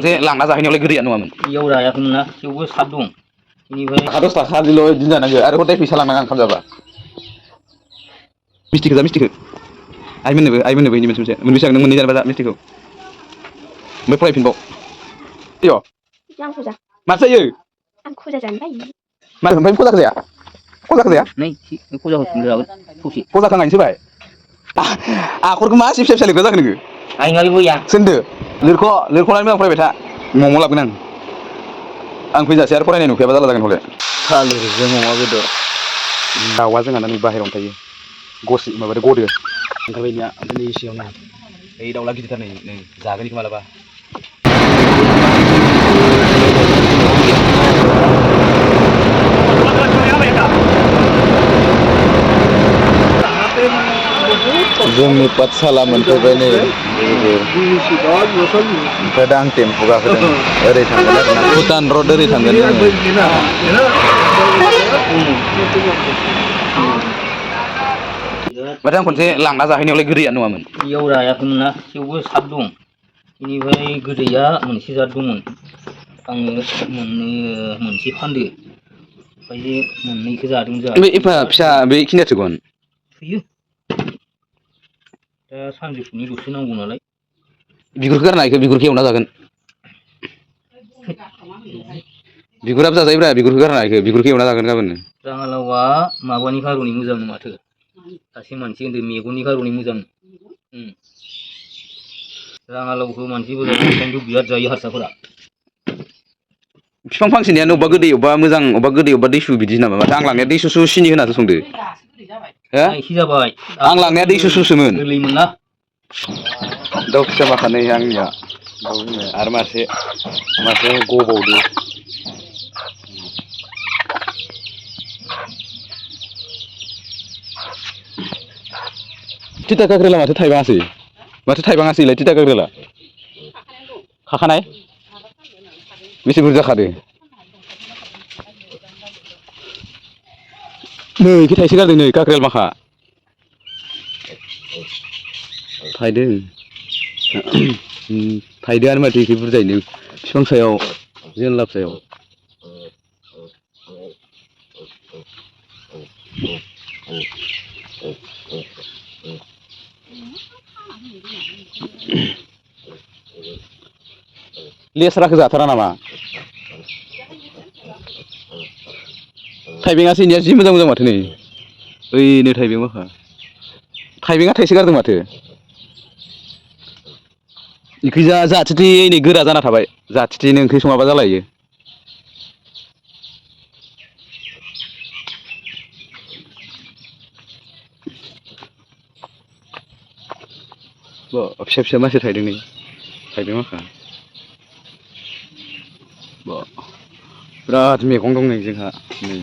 जे लांना जाहैनायावलाय गोदैया नङामोन इयाव जायाखैमोन ना थेवबो साद दं बेनिफ्राय थाखा 10 थाखानिल' बिदिनो जानांगौ आरो हदाय फैसा लांनाङा ओंखाम जाबा मिस्थिखो जा मिस्थिखो आइमोननोबो इनि मोनसे मोनबेसे नों मोननै जानोबा जा मिस्थिखौ ओमफ्राय फरायफिनबाव अ आं फुजा मा जायो आं फुजा जानो बायो मा ओमफ्राय फजाखौ जाया नै फजाखौ जागोन ससे फजाखौ आं होबाय आखरखौ मा सिब सिब लिरग्रा जाखो नोङो आइनालाय बया सोरदो लिरख'नानै मोजां फरायबाय था मम' लाबोगोन आं फैजासै आरो फरायनाय नुखायाबा जाला जागोन हले थालिरजों अमा बेदर दाउआ जोंहा नै बाहेरायावनो थायो गसि माबादो गदो ओंखारबायनिया ओमफ्राय नै सिङावनो ओइ दाउला गिदिरथार नै जागोन इखौ मालाबा जोंनि पाठसाला मोनफैबाय नै ओमफ्राय दा आं टेम्पु गाखोदों ओरै थांगोन आरोना भुटान रड ओरै थांगोन माथो आं खनसे लांना जाहैनायावलाय गोदैया नङामोन इयाव जायाखैमोन ना थेवबो साद दं बेनिफ्राय गोदैया मोनसे जाद दंमोन आङो मोनसे फानदो ओमफ्राय मोननैखौ जादों जोंहा एफा फिसा बेखिनिया थोगोन थोयो दा सानजौफुनि दसे नांगौ नालाय बिगुरखौ गारना इखौ बिगुरखौ एवना जागोन बिगुराबो जाजायोब्रा बिगुरखौ गारना इखौ बिगुरखौ एवना जागोन गाबोन राङालावआ माबानि खार'नै मोजां माथो सासे मानसि होनदों मेगननि खार'नै मोजां राङालावखौ मानसिफोरा खिन्थु बिराद जायो हारसाफोरा बिफां फांसेनियानो अबेबा गोदै अबेबा मोजां अबेबा गोदै अबेबा दैसु बिदि नामा माथो आं लांनाया दैसुसु सिनि होनासो संदो हो एसे जाबाय आं लांनाया दैसुसुसोमोन गोरलैमोन ना दाउ फिसा माखानै आंनिया दाउ बिमाया आरो मासे गबावदो तिता काकरेला माथो थाइबाङासैलाय तिता काकरेला खाखानाय बेसे बुरजा खादो नै इखो थाइसे गारदों नै काकरेल माखा थाइदोआनो माथो इखो बुरजायैनो बिफां सायाव जेनलाब सायाव लेस्राखौ जाथारा नामा थाइबेंआसो इनिया जि मोजां माथो नै ओइनो थाइबें माखा थाइबेंआ थाइसे गारदों माथो इखैजा जाथिथि नै गोरा जाना थाबाय जाथिथि ओंख्रि सङाबा जाला इयो फिसा फिसा मानसि थायदों नै थाइबें माखा बिराद मैगं दं नै जोंहा नै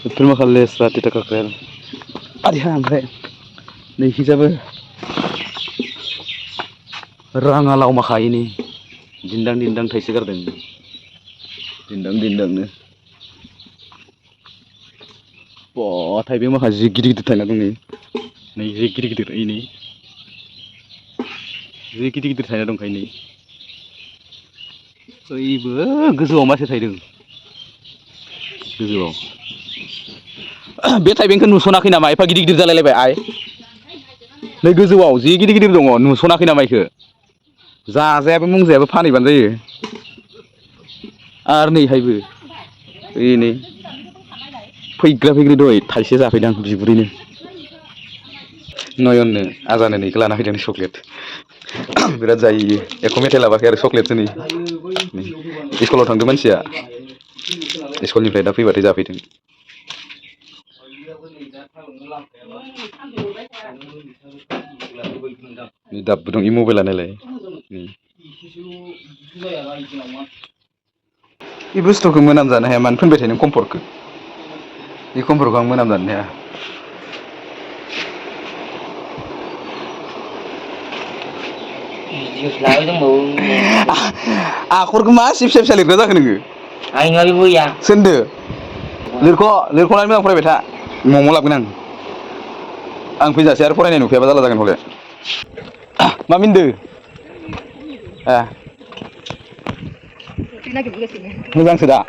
बेफोर माखा लेस्रा तिता काकरेल आरिहा ओमफ्राय नैखिजाबो राङालाव माखा इनै दिन्दां थाइसे गारदों दिन्दांनो थाइबें माखा जि गिदिर गिदिर थायना दं नै जि गिदिर गिदिर इनै जि गिदिर गिदिर थायना दंखायो नै ओइबो गोजौआव मासे थायदों गोजौआव बे थाइबेंखौ नुसनाखै नामा एफा गिदिर गिदिर जालायलायबाय आइ नै गोजौआव जि गिदिर गिदिर दङ नुसनाखै नामा इखो जाजायाबो मुंजायाबो फानहैबानो जायो आरो नैहायबो ओइनै फैग्रा दहाय थाइसे जाफैदां बिबुरैनो नयननो आजानो नैखौ लाना फैदों चक्लेट बिराद जायो इयो एख' मेथाइ लाबोआखै आरो चक्लेटसो नै स्कुलाव थांदों मानसिया स्कुलनिफ्राय दा फैबाथाय जाफैदों दाबो दं इ मबाइला नायलाय बे बुस्थुखौ मोनामजानो हाया मानो फोनबाय थायो नों कम्फर्टखौ बे कम्फर्टखौ आं मोनामजानो हाया आखरखौ मा सिब सिब लिरग्रा जाखो नोङो आइनालाय बया सोरदो लिरख'नानै मोजां फरायबाय था मम' लाबोगोन आं फैजासै आरो फरायनाय नुखायाबा जाला जागोन हले मा मिनदो मोजांसो दा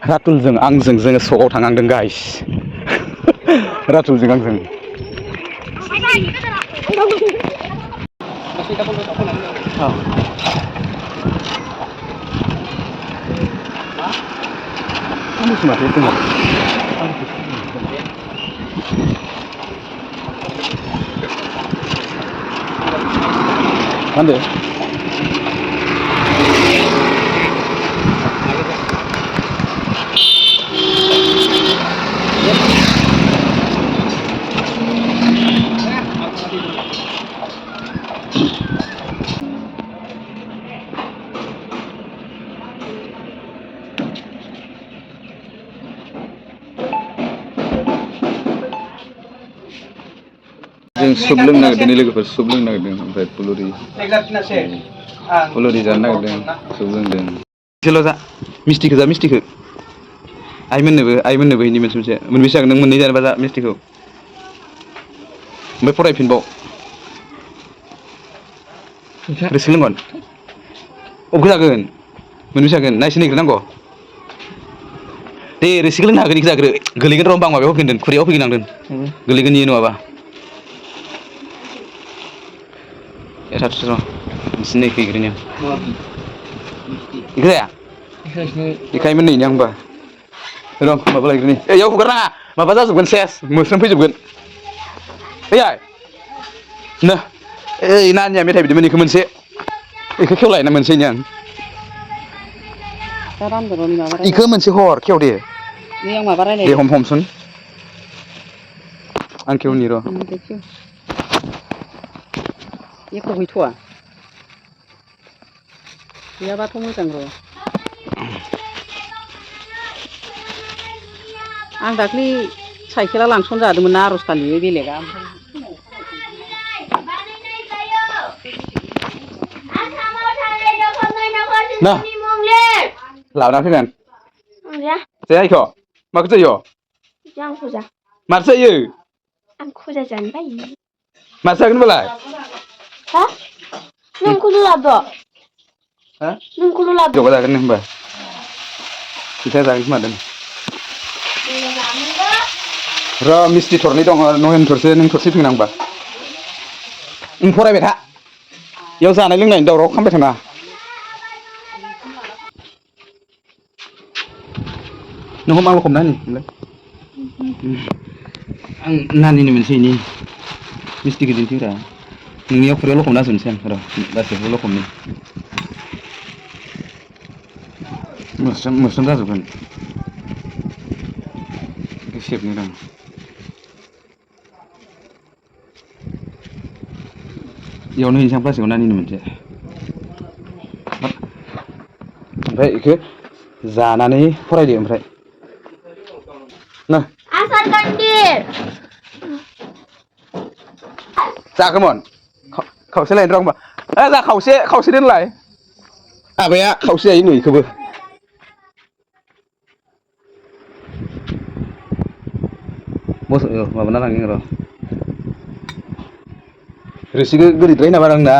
रातुलजों आंजों जोङो सकआव थांनांदों गाइस रातुलजों आंजों Mande. जों सुप लोंनो नागिरदों लोगोफोर सुप लोंनो नागिरदों ओमफ्राय फुलुरि जानो नागिरदों सुप लोंदों एसेल' जा मिस्टिखौ जा मिस्टिखौ आइमोननोबो इनि मोनसे मोनबेसे जागोन नों मोननै जानोबा जा मिस्टिखौ ओमफ्राय फरायफिनबाव रोसि लोंगोन अबेखौ जागोन मोनबेसे जागोन ना एसे नेग्रोनांगौ दे रोसिखौ लोंनो हागोन इखौ जाग्रो गोलैगोन र' होमबा आं माबायाव होफिनदों खुरैयाव होफैगोन गोलैगोन इयो नङाबा थाथ'थ' र' नोंसिनि फैग्रोनि इखौ जाया इखायमोन नै आंबा र' माबा लायग्रोनि इयाव हगारनाङा माबा जाजोबगोन सेस मोस्रोम फैजोबगोन ओइ नो ओइ नानिया मेथाइ बिदोंमोन इखौ मोनसे इखौ खेवलायना मोनसेनि आं इखौ मोनसे हर खेव दे दे हमसुन आं खेवनि र' एख' गैथ'आ गैयाबाथ' मोजां र' आं दाख्लै साइकेला लांसन जादोंमोन ना आर'जखालि बेलेगा ना लाना फैगोन जाया इख' माखौ जायो माथो जायो आं खुजा जानो बायो माथो जागोन होनबालाय हा नोंखौल' लाबो नोंखौल' लाबो जगा जागोन नों होनबा फिथा जागोन खोमा दोन र' मिस्थि थरनै दङ नयन थरसे नों थरसे फैगोन आंबा नों फरायबाय था इयाव जानाय लोंनायनि दावराव खालामबाय थानाङा नों हम आंल' हमना होनि आं नानिनो मोनसे इनि मिस्टिखौ दिन्थिग्रा नोंनियाव खुरैयाव लखबना होजोबनोसै आं र' गासैखौबो लखबनि मोस्रोम जाजोबगोन बेखौ सेबनि र' इयावनो हैनोसै आं प्लास्टिकआव नानिनो मोनसे ओमफ्राय बेखौ जानानै फरायदो ओमफ्राय ना आसार कान्दिर जागौमोन खावसे लायनो र' होमबा जा खावसे दोनलाय माबाया खावसे जायो नै इखौबो माबाना लांनि र' रोसिखौ गोदैद्राय नामा आंना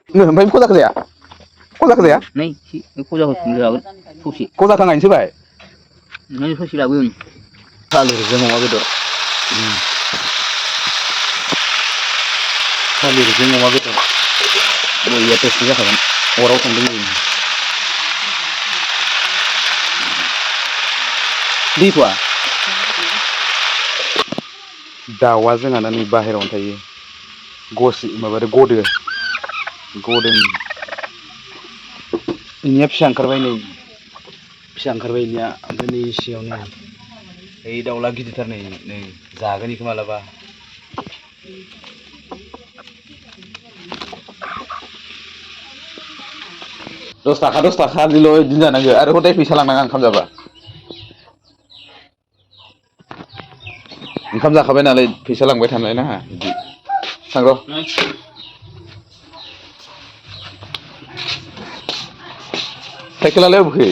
ओमफ्राय खजाखौ जाया नै खजाखौ जागोन ससे खजा थांनायसो बाय नै ससे लाबोगोन थालिरजों अमा बेदर बरिया टेस्टि जाखागोन अराव संदों दैथ'आ दाउआ जोंहाना नै बाहेरायावनो थायो गदो इनिया फिसा ओंखारबाय इनिया ओमफ्राय नै सिङावनो ओइ दाउला गिदिरथार नै जागोन इखौ मालाबा 10 थाखा बिदिल' इदिनो जानांगौ आरो हदाय फैसा लांनाङा ओंखाम जाबा ओंखाम जाखाबाय नालाय फैसा लांबाय थानो नाङा बिदि थां र' साइकेलालाय अबेखै